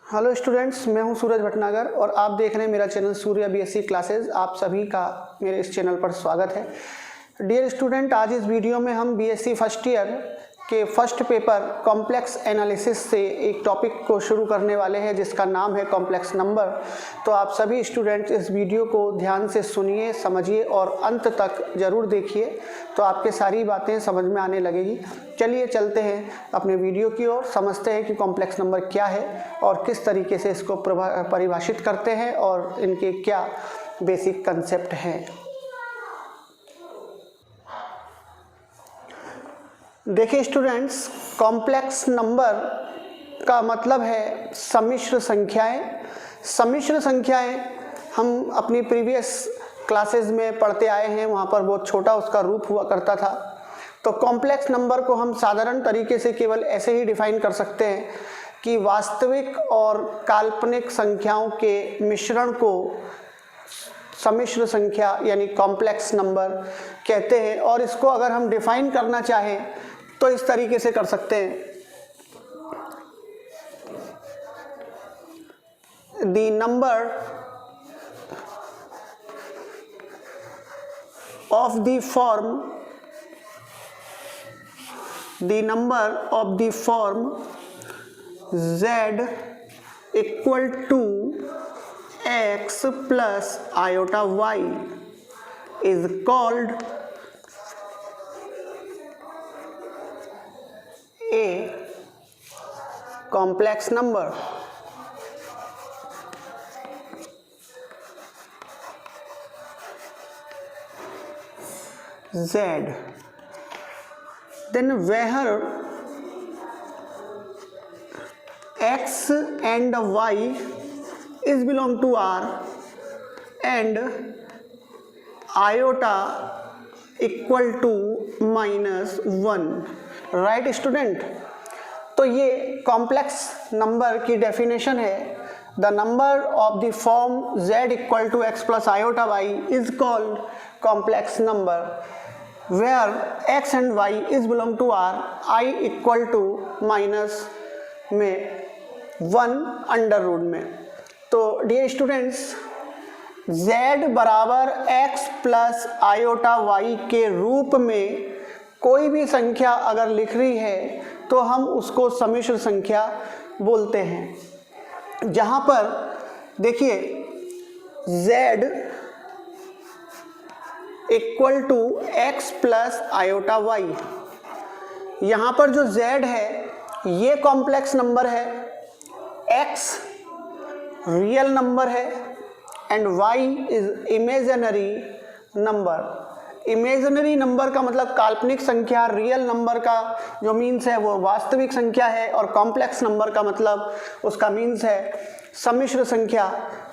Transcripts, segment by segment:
Hello students, मैं हूं सूरज भटनागर और आप देख रहे हैं मेरा चैनल सूर्या बीएससी क्लासेस। आप सभी का मेरे इस चैनल पर स्वागत है। डियर स्टूडेंट, आज इस वीडियो में हम बीएससी फर्स्ट ईयर के फर्स्ट पेपर कॉम्प्लेक्स एनालिसिस से एक टॉपिक को शुरू करने वाले हैं जिसका नाम है कॉम्प्लेक्स नंबर। तो आप सभी स्टूडेंट्स इस वीडियो को ध्यान से सुनिए, समझिए और अंत तक ज़रूर देखिए, तो आपके सारी बातें समझ में आने लगेगी। चलिए चलते हैं अपने वीडियो की ओर, समझते हैं कि कॉम्प्लेक्स नंबर क्या है और किस तरीके से इसको परिभाषित करते हैं और इनके क्या बेसिक कंसेप्ट हैं। देखिए स्टूडेंट्स, कॉम्प्लेक्स नंबर का मतलब है सम्मिश्र संख्याएं। सम्मिश्र संख्याएं हम अपनी प्रीवियस क्लासेस में पढ़ते आए हैं, वहाँ पर बहुत छोटा उसका रूप हुआ करता था। तो कॉम्प्लेक्स नंबर को हम साधारण तरीके से केवल ऐसे ही डिफाइन कर सकते हैं कि वास्तविक और काल्पनिक संख्याओं के मिश्रण को सम्मिश्र संख्या यानी कॉम्प्लेक्स नंबर कहते हैं। और इसको अगर हम डिफाइन करना चाहें तो इस तरीके से कर सकते हैं, the number of the form z equal to x plus iota y is called a complex number। Z, then where x and y is belong to R and iota equal to -1, right student. तो ये complex number की definition है। The number of the form z equal to x plus iota y is called complex number where x and y is belong to R, i equal to minus में 1 under root में। तो dear students, z बराबर x plus iota y के रूप में कोई भी संख्या अगर लिख रही है तो हम उसको सम्मिश्र संख्या बोलते हैं। जहाँ पर देखिए z equal to x plus iota y, यहाँ पर जो z है ये कॉम्प्लेक्स नंबर है, x रियल नंबर है and y is imaginary number. Imaginary number का मतलब काल्पनिक संख्या, रियल नंबर का जो मीन्स है वो वास्तविक संख्या है और कॉम्प्लेक्स नंबर का मतलब उसका मीन्स है सम्मिश्र संख्या।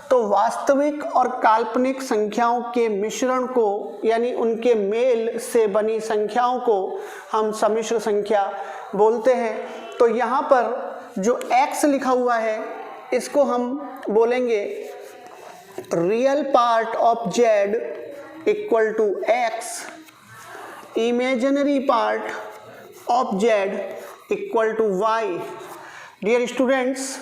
तो वास्तविक और काल्पनिक संख्याओं के मिश्रण को यानी उनके मेल से बनी संख्याओं को हम सम्मिश्र संख्या बोलते हैं। तो यहाँ पर जो x लिखा हुआ है इसको हम बोलेंगे real part of z equal to x, imaginary part of z equal to y। Dear students,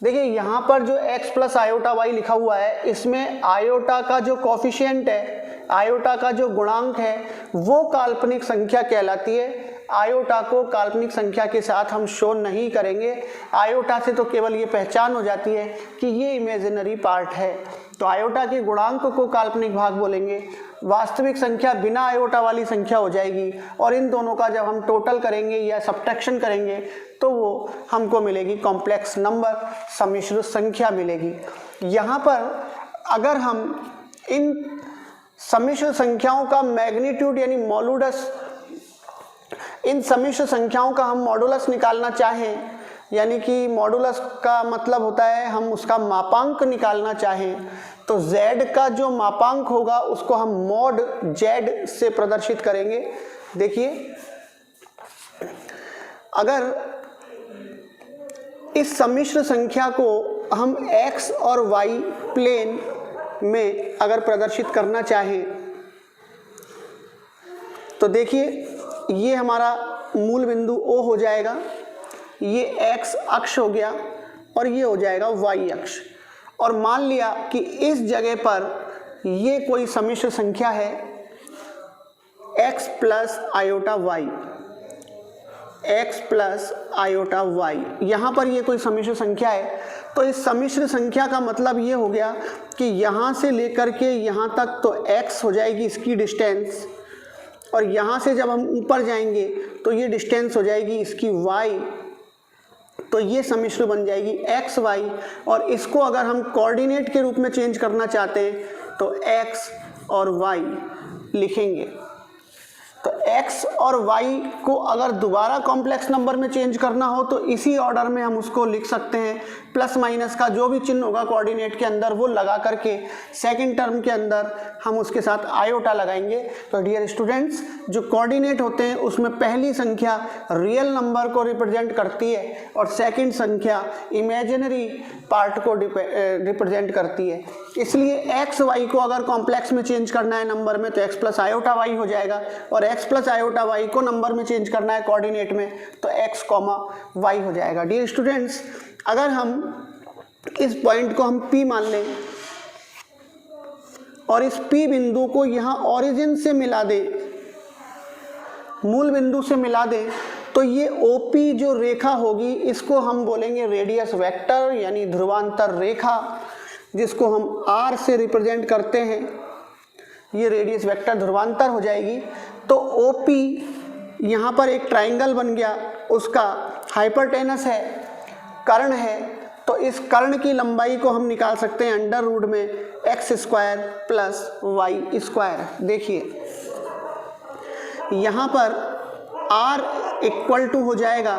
देखिए यहाँ पर जो x प्लस आयोटा y लिखा हुआ है इसमें आयोटा का जो कोफिशिएंट है, आयोटा का जो गुणांक है वो काल्पनिक संख्या कहलाती है। आयोटा को काल्पनिक संख्या के साथ हम शो नहीं करेंगे, आयोटा से तो केवल ये पहचान हो जाती है कि ये इमेजिनरी पार्ट है। तो आयोटा के गुणांक को काल्पनिक भाग बोलेंगे, वास्तविक संख्या बिना आयोटा वाली संख्या हो जाएगी और इन दोनों का जब हम टोटल करेंगे या सब्ट्रैक्शन करेंगे तो वो हमको मिलेगी कॉम्प्लेक्स नंबर, सम्मिश्र संख्या मिलेगी। यहाँ पर अगर हम इन सम्मिश्र संख्याओं का मैग्नीट्यूड यानी मॉडुलस, इन सम्मिश्र संख्याओं का हम मॉडुलस निकालना चाहें, यानी कि मॉडुलस का मतलब होता है हम उसका मापांक निकालना चाहें, तो z का जो मापांक होगा उसको हम मॉड z से प्रदर्शित करेंगे। देखिए, अगर इस सम्मिश्र संख्या को हम x और y प्लेन में अगर प्रदर्शित करना चाहें तो देखिए ये हमारा मूल बिंदु O हो जाएगा, ये x अक्ष हो गया और ये हो जाएगा y अक्ष। और मान लिया कि इस जगह पर ये कोई सम्मिश्र संख्या है x plus iota y, x plus iota y, यहाँ पर ये कोई सम्मिश्र संख्या है। तो इस सम्मिश्र संख्या का मतलब ये हो गया कि यहाँ से लेकर के यहाँ तक तो x हो जाएगी इसकी डिस्टेंस, और यहाँ से जब हम ऊपर जाएंगे तो ये डिस्टेंस हो जाएगी इसकी y। तो ये सम्मिश्र बन जाएगी एक्स वाई, और इसको अगर हम कोऑर्डिनेट के रूप में चेंज करना चाहते हैं तो x और y लिखेंगे। तो x और y को अगर दोबारा कॉम्प्लेक्स नंबर में चेंज करना हो तो इसी ऑर्डर में हम उसको लिख सकते हैं। प्लस माइनस का जो भी चिन्ह होगा कोऑर्डिनेट के अंदर वो लगा करके सेकंड टर्म के अंदर हम उसके साथ आयोटा लगाएंगे। तो डियर स्टूडेंट्स, जो कोऑर्डिनेट होते हैं उसमें पहली संख्या रियल नंबर को रिप्रेजेंट करती है और सेकंड संख्या इमेजिनरी पार्ट को रिप्रेजेंट करती है। इसलिए एक्स वाई को अगर कॉम्प्लेक्स में चेंज करना है नंबर में तो एक्स प्लस आयोटा वाई हो जाएगा, और एक्स प्लस आयोटा वाई को नंबर में चेंज करना है कोऑर्डिनेट में तो एक्स कॉमा वाई हो जाएगा। डियर स्टूडेंट्स, अगर हम इस पॉइंट को हम P मान लें और इस P बिंदु को यहाँ ओरिजिन से मिला दें, मूल बिंदु से मिला दें, तो ये OP जो रेखा होगी इसको हम बोलेंगे रेडियस वेक्टर यानी ध्रुवांतर रेखा, जिसको हम R से रिप्रेजेंट करते हैं। ये रेडियस वेक्टर ध्रुवांतर हो जाएगी। तो OP यहाँ पर एक ट्राइंगल बन गया, उसका हाइपरटेनस है, कर्ण है, तो इस कर्ण की लंबाई को हम निकाल सकते हैं अंडर रूट में x square plus y square. देखिए यहाँ पर r इक्वल टू हो जाएगा,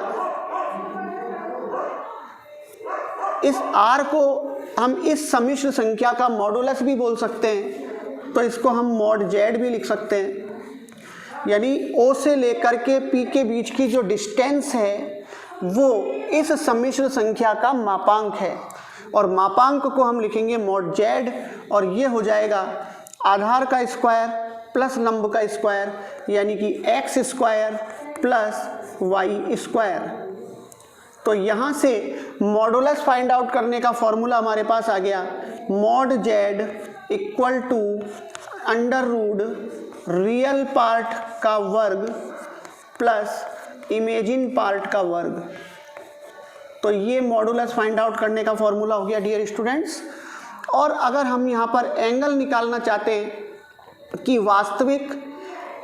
इस r को हम इस सम्मिश्र संख्या का मॉडुलस भी बोल सकते हैं, तो इसको हम मॉड z भी लिख सकते हैं। यानी O से लेकर के P के बीच की जो डिस्टेंस है वो इस सम्मिश्र संख्या का मापांक है, और मापांक को हम लिखेंगे मॉड z, और ये हो जाएगा आधार का स्क्वायर प्लस लंब का स्क्वायर यानी कि x square plus y square. तो यहाँ से मॉडुलस फाइंड आउट करने का फॉर्मूला हमारे पास आ गया, mod z equal to under root real part का वर्ग प्लस इमेजिन पार्ट का वर्ग। तो ये मॉडुलस फाइंड आउट करने का फॉर्मूला हो गया डियर स्टूडेंट्स। और अगर हम यहाँ पर एंगल निकालना चाहते हैं कि वास्तविक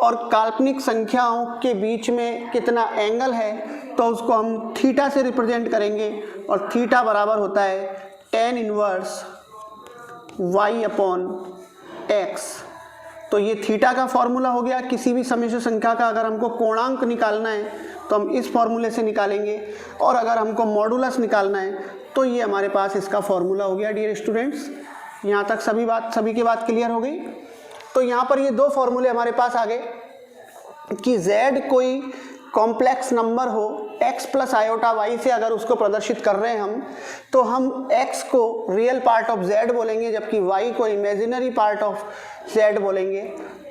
और काल्पनिक संख्याओं के बीच में कितना एंगल है, तो उसको हम थीटा से रिप्रेजेंट करेंगे, और थीटा बराबर होता है tan inverse y upon x। तो ये थीटा का फॉर्मूला हो गया। किसी भी सम्मिश्र संख्या का अगर हमको कोणांक निकालना है तो हम इस फॉर्मूले से निकालेंगे, और अगर हमको मॉडुलस निकालना है तो ये हमारे पास इसका फॉर्मूला हो गया। डियर स्टूडेंट्स, यहाँ तक सभी की बात क्लियर हो गई। तो यहाँ पर ये दो फॉर्मूले हमारे पास आ गए कि z कोई कॉम्प्लेक्स नंबर हो x प्लस आयोटा y से अगर उसको प्रदर्शित कर रहे हैं हम, तो हम x को रियल पार्ट ऑफ z बोलेंगे, जबकि y को इमेजिनरी पार्ट ऑफ z बोलेंगे।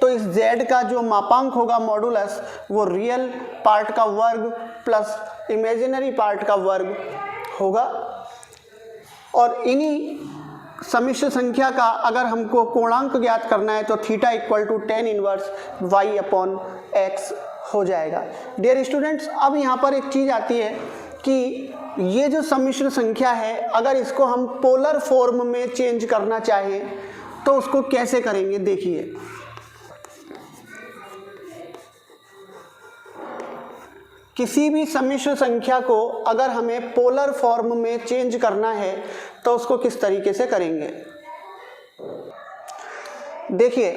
तो इस z का जो मापांक होगा मॉडुलस, वो रियल पार्ट का वर्ग प्लस इमेजिनरी पार्ट का वर्ग होगा। और इन्हीं सम्मिश्र संख्या का अगर हमको कोणांक ज्ञात करना है तो theta equal to tan inverse y upon x हो जाएगा। डियर स्टूडेंट्स, अब यहाँ पर एक चीज़ आती है कि ये जो सम्मिश्र संख्या है, अगर इसको हम पोलर फॉर्म में चेंज करना चाहें तो उसको कैसे करेंगे। देखिए, किसी भी सम्मिश्र संख्या को अगर हमें पोलर फॉर्म में चेंज करना है तो उसको किस तरीके से करेंगे। देखिए,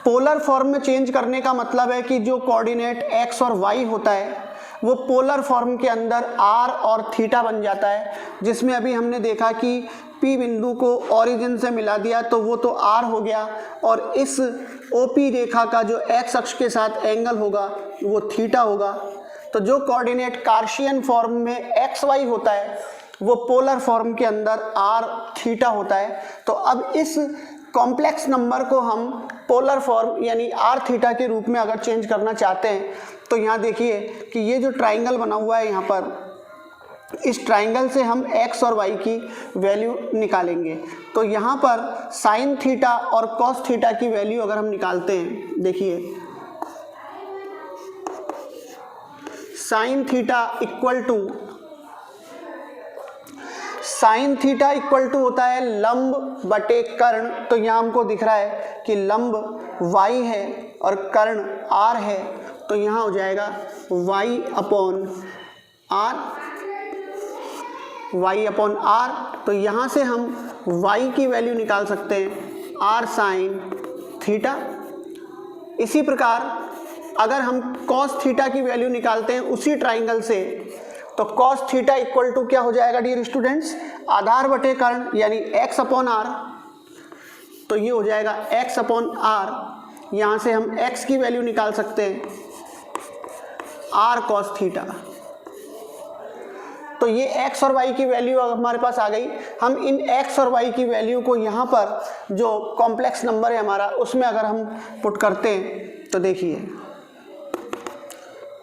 पोलर फॉर्म में चेंज करने का मतलब है कि जो कोऑर्डिनेट x और y होता है वो पोलर फॉर्म के अंदर r और थीटा बन जाता है, जिसमें अभी हमने देखा कि P बिंदु को ओरिजिन से मिला दिया तो वो तो r हो गया, और इस OP रेखा का जो x अक्ष के साथ एंगल होगा वो थीटा होगा। तो जो कोऑर्डिनेट कार्शियन फॉर्म में एक्स वाई होता है वो पोलर फॉर्म के अंदर r थीटा होता है। तो अब इस कॉम्प्लेक्स नंबर को हम पोलर फॉर्म यानी r थीटा के रूप में अगर चेंज करना चाहते हैं तो यहाँ देखिए कि ये जो ट्राइंगल बना हुआ है यहाँ पर, इस ट्राइंगल से हम x और y की वैल्यू निकालेंगे। तो यहाँ पर साइन थीटा और कॉस थीटा की वैल्यू अगर हम निकालते हैं, देखिए साइन थीटा इक्वल टू होता है लंब बटे कर्ण। तो यहाँ हमको दिख रहा है कि लंब y है और कर्ण r है, तो यहाँ हो जाएगा y अपॉन r। तो यहाँ से हम y की वैल्यू निकाल सकते हैं r साइन थीटा। इसी प्रकार अगर हम cos थीटा की वैल्यू निकालते हैं उसी ट्राइंगल से, तो cos थीटा इक्वल टू क्या हो जाएगा डियर स्टूडेंट्स, आधार बटे कर्ण यानी x अपॉन r। तो ये हो जाएगा x अपॉन r। यहाँ से हम x की वैल्यू निकाल सकते हैं r cos थीटा। तो ये x और y की वैल्यू हमारे पास आ गई। हम इन x और y की वैल्यू को यहाँ पर जो कॉम्प्लेक्स नंबर है हमारा उसमें अगर हम पुट करते हैं तो देखिए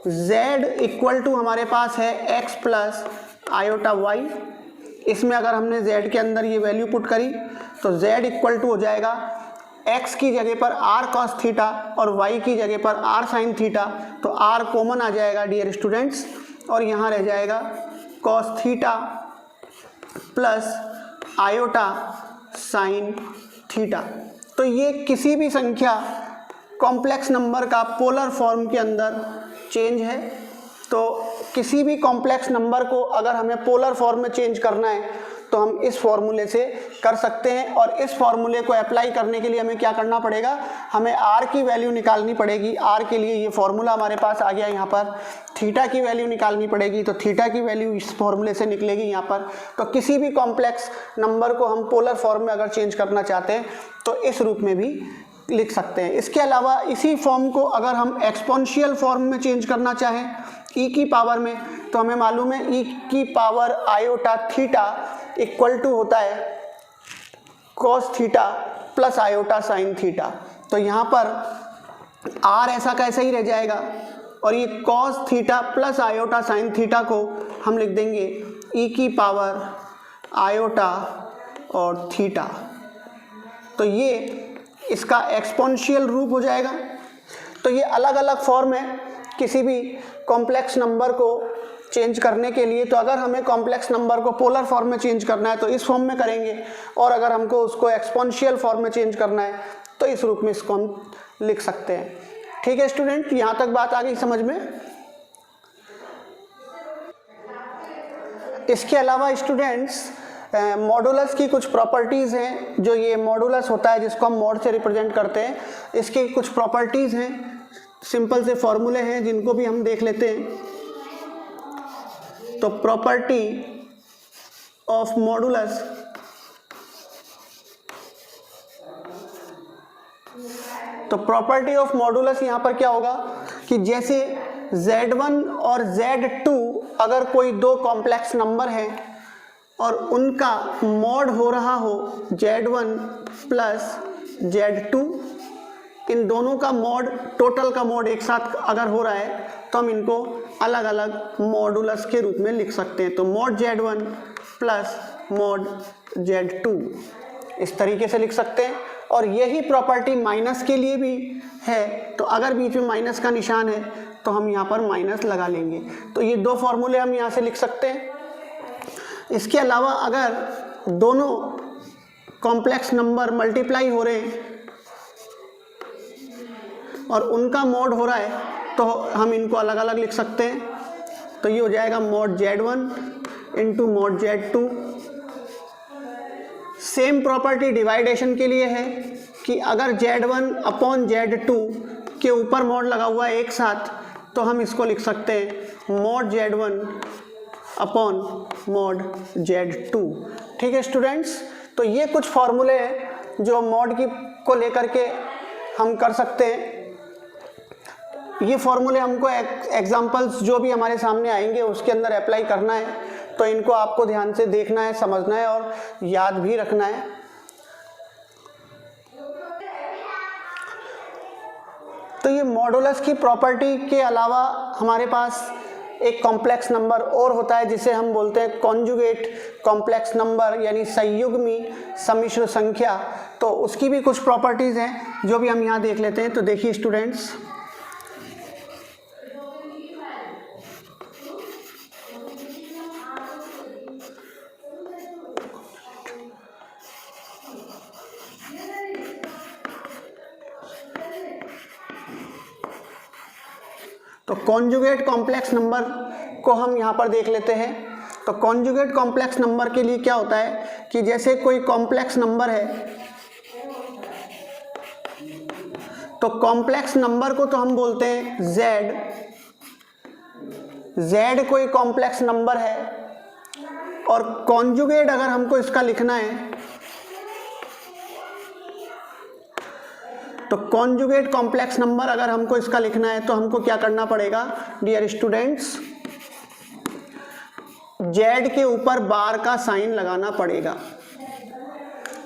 z इक्वल टू हमारे पास है x प्लस आयोटा y। इसमें अगर हमने z के अंदर ये वैल्यू पुट करी तो z इक्वल टू हो जाएगा x की जगह पर r cos थीटा और y की जगह पर r साइन थीटा। तो r कॉमन आ जाएगा डियर स्टूडेंट्स, और यहाँ रह जाएगा cos थीटा प्लस आयोटा साइन थीटा। तो ये किसी भी संख्या कॉम्प्लेक्स नंबर का पोलर फॉर्म के अंदर चेंज है। तो किसी भी कॉम्प्लेक्स नंबर को अगर हमें पोलर फॉर्म में चेंज करना है तो हम इस फॉर्मूले से कर सकते हैं। और इस फॉर्मूले को अप्लाई करने के लिए हमें क्या करना पड़ेगा, हमें r की वैल्यू निकालनी पड़ेगी। r के लिए ये फॉर्मूला हमारे पास आ गया, यहाँ पर थीटा की वैल्यू निकालनी पड़ेगी। तो थीटा की वैल्यू इस फॉर्मूले से निकलेगी यहाँ पर। तो किसी भी कॉम्प्लेक्स नंबर को हम पोलर फॉर्म में अगर चेंज करना चाहते हैं तो इस रूप में भी लिख सकते हैं। इसके अलावा इसी फॉर्म को अगर हम एक्सपोनेंशियल फॉर्म में चेंज करना चाहें e की पावर में, तो हमें मालूम है e की power iota theta equal to होता है cos थीटा प्लस आयोटा साइन थीटा। तो यहाँ पर r ऐसा कैसा ही रह जाएगा और ये cos थीटा प्लस आयोटा साइन थीटा को हम लिख देंगे e की पावर आयोटा और थीटा। तो ये इसका एक्सपोनेंशियल रूप हो जाएगा। तो ये अलग अलग फॉर्म है किसी भी कॉम्प्लेक्स नंबर को चेंज करने के लिए। तो अगर हमें कॉम्प्लेक्स नंबर को पोलर फॉर्म में चेंज करना है तो इस फॉर्म में करेंगे, और अगर हमको उसको एक्सपोनेंशियल फॉर्म में चेंज करना है तो इस रूप में इसको हम लिख सकते हैं। ठीक है स्टूडेंट, यहाँ तक बात आ गई समझ में। इसके अलावा स्टूडेंट्स मॉडुलस की कुछ प्रॉपर्टीज़ हैं। जो ये मॉडुलस होता है जिसको हम मॉड से रिप्रेजेंट करते हैं, इसके कुछ प्रॉपर्टीज़ हैं, सिंपल से फॉर्मूले हैं जिनको भी हम देख लेते हैं। तो प्रॉपर्टी ऑफ मॉडुलस, तो प्रॉपर्टी ऑफ मॉडुलस यहाँ पर क्या होगा कि जैसे Z1 और Z2 अगर कोई दो कॉम्प्लेक्स नंबर हैं और उनका मॉड हो रहा हो Z1 प्लस Z2, इन दोनों का मॉड, टोटल का मॉड एक साथ अगर हो रहा है तो हम इनको अलग अलग मॉडुलस के रूप में लिख सकते हैं। तो mod Z1 plus mod Z2 इस तरीके से लिख सकते हैं। और यही प्रॉपर्टी माइनस के लिए भी है। तो अगर बीच में माइनस का निशान है तो हम यहाँ पर माइनस लगा लेंगे। तो ये दो फॉर्मूले हम यहाँ से लिख सकते हैं। इसके अलावा अगर दोनों कॉम्प्लेक्स नंबर मल्टीप्लाई हो रहे हैं और उनका मॉड हो रहा है तो हम इनको अलग अलग लिख सकते हैं। तो ये हो जाएगा mod Z1 into mod Z2। Same property डिवाइडेशन के लिए है कि अगर Z1 अपॉन Z2 के ऊपर मॉड लगा हुआ है एक साथ, तो हम इसको लिख सकते हैं mod Z1 upon mod Z2। ठीक है स्टूडेंट्स, तो ये कुछ फॉर्मूले हैं जो मॉड की को लेकर के हम कर सकते हैं। ये फॉर्मूले हमको एग्जांपल्स जो भी हमारे सामने आएंगे उसके अंदर अप्लाई करना है। तो इनको आपको ध्यान से देखना है, समझना है और याद भी रखना है। तो ये मॉडुलस की प्रॉपर्टी के अलावा हमारे पास एक कॉम्प्लेक्स नंबर और होता है जिसे हम बोलते हैं कॉन्जुगेट कॉम्प्लेक्स नंबर यानी संयुग्मी सम्मिश्र संख्या। तो उसकी भी कुछ प्रॉपर्टीज़ हैं जो भी हम यहाँ देख लेते हैं। तो देखिए स्टूडेंट्स, तो कॉन्जुगेट कॉम्प्लेक्स नंबर को हम यहाँ पर देख लेते हैं। तो कॉन्जुगेट कॉम्प्लेक्स नंबर के लिए क्या होता है कि जैसे कोई कॉम्प्लेक्स नंबर है, तो कॉम्प्लेक्स नंबर को तो हम बोलते हैं z कोई कॉम्प्लेक्स नंबर है, और कॉन्जुगेट अगर हमको इसका लिखना है तो कॉन्जुगेट कॉम्प्लेक्स नंबर अगर हमको इसका लिखना है तो हमको क्या करना पड़ेगा डियर स्टूडेंट्स, z के ऊपर बार का साइन लगाना पड़ेगा।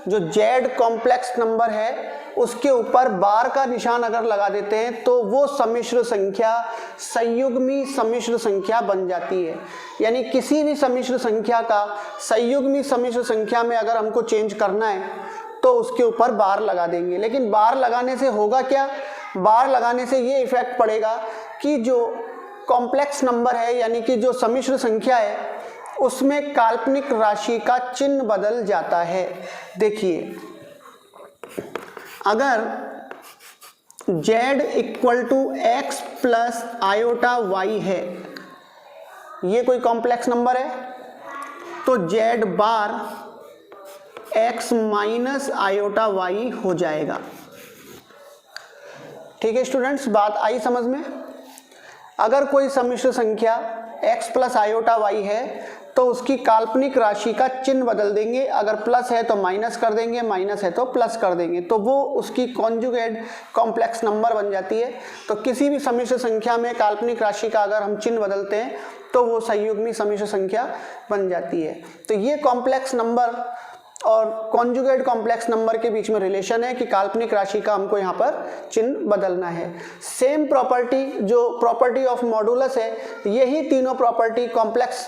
जो z कॉम्प्लेक्स नंबर है उसके ऊपर बार का निशान अगर लगा देते हैं तो वो सम्मिश्र संख्या संयुग्मी सम्मिश्र संख्या बन जाती है। यानी किसी भी सम्मिश्र संख्या का संयुग्मी सम्मिश्र संख्या में अगर हमको चेंज करना है तो उसके ऊपर बार लगा देंगे। लेकिन बार लगाने से होगा क्या, बार लगाने से ये इफेक्ट पड़ेगा कि जो कॉम्प्लेक्स नंबर है यानी कि जो सम्मिश्र संख्या है उसमें काल्पनिक राशि का चिन्ह बदल जाता है। देखिए, अगर z equal to x plus iota y है, ये कोई कॉम्प्लेक्स नंबर है, तो z bar x minus iota y हो जाएगा। ठीक है स्टूडेंट्स, बात आई समझ में। अगर कोई सम्मिश्र संख्या x प्लस आयोटा वाई है तो उसकी काल्पनिक राशि का चिन्ह बदल देंगे। अगर प्लस है तो माइनस कर देंगे, माइनस है तो प्लस कर देंगे, तो वो उसकी कॉन्जुगेट कॉम्प्लेक्स नंबर बन जाती है। तो किसी भी सम्मिश्र संख्या में काल्पनिक राशि का अगर हम चिन्ह बदलते हैं तो वो संयुग्मी सम्मिश्र संख्या बन जाती है। तो ये कॉम्प्लेक्स नंबर और कॉन्जुगेट कॉम्प्लेक्स नंबर के बीच में रिलेशन है कि काल्पनिक राशि का हमको यहाँ पर चिन्ह बदलना है। सेम प्रॉपर्टी जो प्रॉपर्टी ऑफ मॉडुलस है, यही तीनों property complex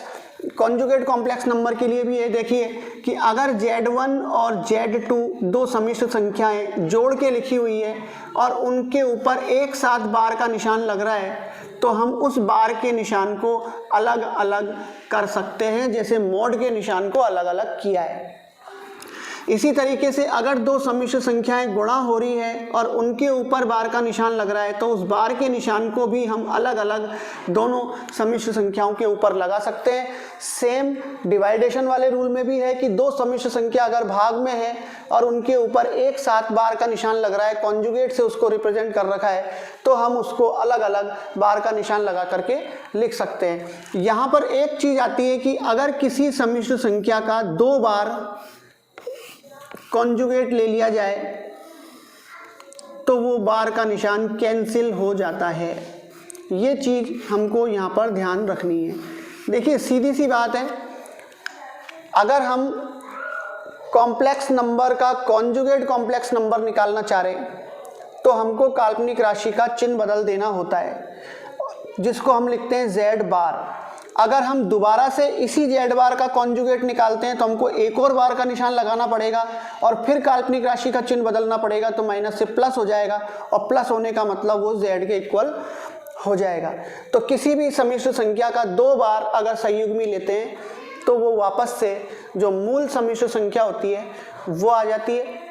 conjugate complex number के लिए भी है। देखिए कि अगर z1 और z2 दो सम्मिश्र संख्याएं जोड़ के लिखी हुई है और उनके ऊपर एक साथ बार का निशान लग रहा है तो हम उस बार के निशान को अलग अलग कर सकते हैं, जैसे मोड के निशान को अलग अलग किया है। इसी तरीके से अगर दो सम्मिश्र संख्याएं गुणा हो रही है और उनके ऊपर बार का निशान लग रहा है तो उस बार के निशान को भी हम अलग अलग दोनों सम्मिश्र संख्याओं के ऊपर लगा सकते हैं। सेम डिवाइडेशन वाले रूल में भी है कि दो सम्मिश्र संख्या अगर भाग में है और उनके ऊपर एक साथ बार का निशान लग रहा है, कॉन्जुगेट से उसको रिप्रेजेंट कर रखा है, तो हम उसको अलग अलग बार का निशान लगा करके लिख सकते हैं। यहाँ पर एक चीज आती है कि अगर किसी सम्मिश्र संख्या का दो बार कॉन्जुगेट ले लिया जाए तो वो बार का निशान कैंसिल हो जाता है। ये चीज़ हमको यहाँ पर ध्यान रखनी है। देखिए सीधी सी बात है, अगर हम कॉम्प्लेक्स नंबर का कॉन्जुगेट कॉम्प्लेक्स नंबर निकालना चाह रहे तो हमको काल्पनिक राशि का चिन्ह बदल देना होता है, जिसको हम लिखते हैं z बार। अगर हम दोबारा से इसी z बार का कॉन्जुगेट निकालते हैं तो हमको एक और बार का निशान लगाना पड़ेगा और फिर काल्पनिक राशि का चिन्ह बदलना पड़ेगा, तो माइनस से प्लस हो जाएगा और प्लस होने का मतलब वो z के इक्वल हो जाएगा। तो किसी भी सम्मिश्र संख्या का दो बार अगर संयुग्मी लेते हैं तो वो वापस से जो मूल सम्मिश्र संख्या होती है वो आ जाती है।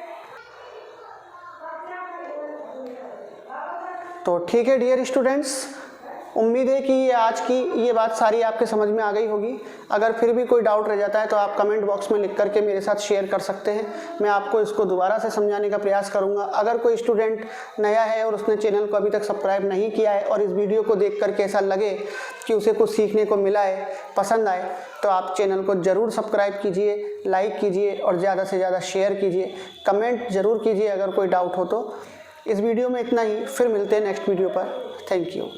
तो ठीक है डियर स्टूडेंट्स, उम्मीद है कि ये आज की ये बात सारी आपके समझ में आ गई होगी। अगर फिर भी कोई डाउट रह जाता है तो आप कमेंट बॉक्स में लिख करके मेरे साथ शेयर कर सकते हैं, मैं आपको इसको दोबारा से समझाने का प्रयास करूंगा। अगर कोई स्टूडेंट नया है और उसने चैनल को अभी तक सब्सक्राइब नहीं किया है और इस वीडियो को देख करके ऐसा लगे कि उसे कुछ सीखने को मिला है, पसंद आए, तो आप चैनल को ज़रूर सब्सक्राइब कीजिए, लाइक कीजिए और ज़्यादा से ज़्यादा शेयर कीजिए, कमेंट ज़रूर कीजिए अगर कोई डाउट हो तो। इस वीडियो में इतना ही, फिर मिलते हैं नेक्स्ट वीडियो पर। Thank you.